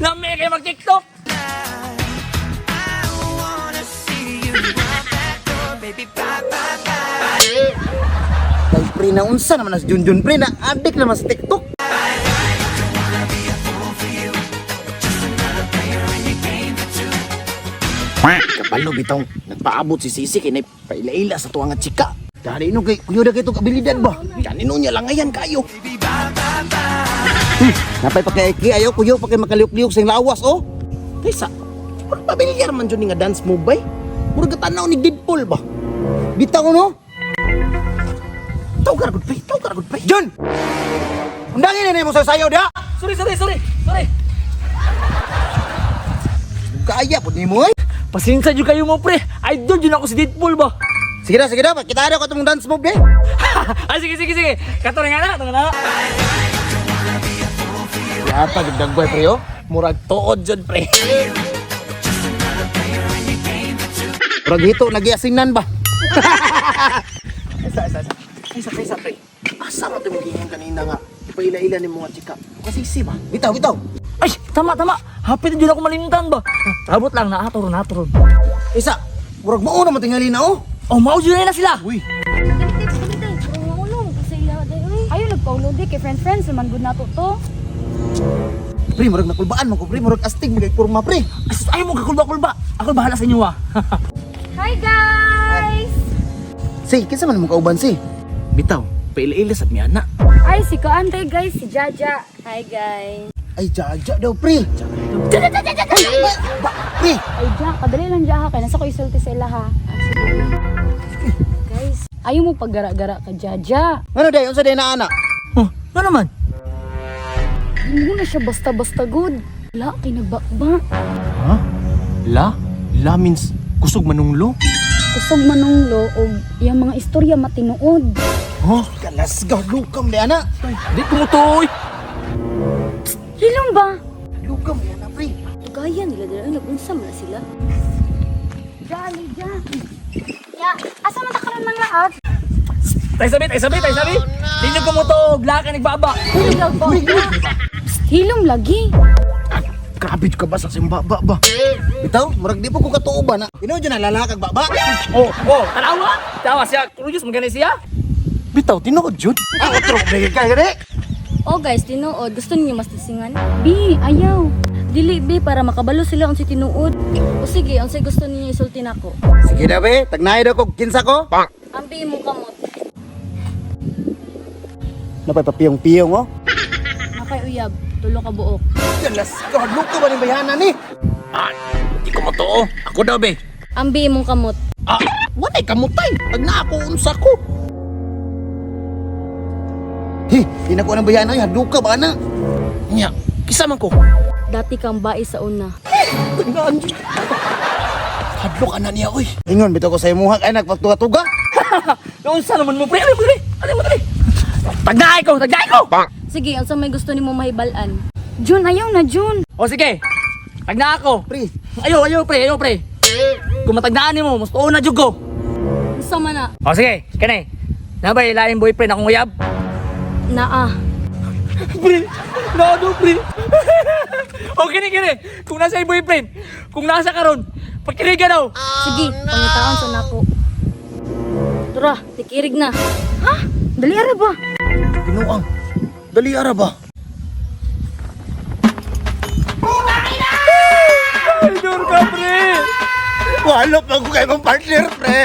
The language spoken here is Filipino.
Lami kayo mag-TikTok. Ay, pre, naunsa naman as Junjun, pre, na adik naman sa TikTok. Kapalo bitong nagpaabot si Sisi kini paila-ila sa tuwang nga chika. Dali no kay kuyo da kay to abilidad ba? Kanino niya lang ayan kayo. Napay pa kay ayaw kuyo pa kay makaliuk-liuk sa lawas oh. Kaysa pabiliyar man jud ni nga dance move bay. Murag tanaw ni Deadpool ba? Bitaw no? Taw ka good pre. Jun. Undangin ni mo sa sayaw da. Sorry. Kaya pud nimo eh. Pasensya jud kayo mo pre. Idol jud ako si Deadpool ba. Sige na, kita ada ko itong dance move eh. Ay sige. Kato nga na. Yata gagdagboy pre oh. Murag tuod jud pre. Murag hito nagiasinan ba? Isa pre. Asa mo itong gihingan kanina nga? Ipaila-ila ni mga chika. Kasi si ba? Bitaw. Ay, tama. Hapit jud ako malimtan ba. Abot lang na aturon. Isa, murag mauna mo tingali na oh. Oh, mao jud na sila. Uy, Ayaw nagpaulog kay friends naman good nato to. pre, murag nakulbaan mo ko pre. Murag astig magay purma pre. Ay mo kakulba. Ako bahala sa inyo ah. Hi guys! Si, kinsa man mo kauban si? Bitaw, paila-ila sa miyana. Ay, si Kaante guys, si Jaja. Hi guys. Ay, jaja daw pre. Pre, Ay, Ja, kadali lang Ja ha, kaya nasa ko isulti sa ila ha. Sige. Guys, ayaw mo paggara-gara ka Jaja. ano day? Unsa day na ana? Oh, ano naman? Hindi mo na siya basta-basta good. Wala, kay nagbakba. Ha? La means kusog manunglo? Kusog manunglo o yung mga istorya matinuod. Oh, kalas lukam day ana. Di kumutoy. Hilong ba? Lukam day ana pre. Gaya nila dala, nag-unsa man na sila. Jali, Ja. Ya, asa man ta karon ng lahat? Tay sabi. Di nyo kumutog, laka nagbaba. Hilong ba? Hilong lagi. Grabe ka ba sa simba ba? Bitaw, murag di po ko katuuban na. Ino dyan nalalakag ba? Oh, tawa siya, Cruz, magani siya. Bitaw, tinuod jud. Ah, otro, bigay ka gani. Oh guys, tinuod. Gusto niyo mas tisingan? Bi, ayaw. Dili, bi, para makabalo sila kung si tinuod. O sige, ang say gusto niyo isulti nako. Sige na be, tagnay daw ko, kinsa ko. Ang bi mo kamot. Napay papiyong-piyong oh. Nakay uyab, tulo ka buok. Kalas ka, lukam ba ni bayanan ni? Di kumuto. Ako daw, be. Ang bi mong kamot. Ah, wanay kamutay. Pag na ako unsa ko. Di na ko ng bayanan, hadluka ba na? Nya, kisa man ko. Dati kang bai sa una. Tagnaan. Hadlo ka na niya, oy. Ingon, bito ko sa imuha, ay nagpagtuga-tuga. Naunsa naman mo, pre. Ano mo, pre? Tagdaay ko. Sige, ang sa may gusto nimo mahibalan. Jun, ayaw na Jun. O sige, tagna ako. Pre, Ayaw, pre. Kung matagdaan mo, mas tuon na jud ko. Gusto man na. O sige, kanay. Nabay, laing boyfriend akong uyab. Naa. Pre, nado, pre. O kini. Kung nasa yung boyfriend, kung nasa karon, pagkirigan daw. Sige, pangitaon sa nako. Tara, tikirig na. Ha? Dali ara ba? pinuang. Dali ara ba? Idol ka, pre. Walop ako kay mong partner, pre.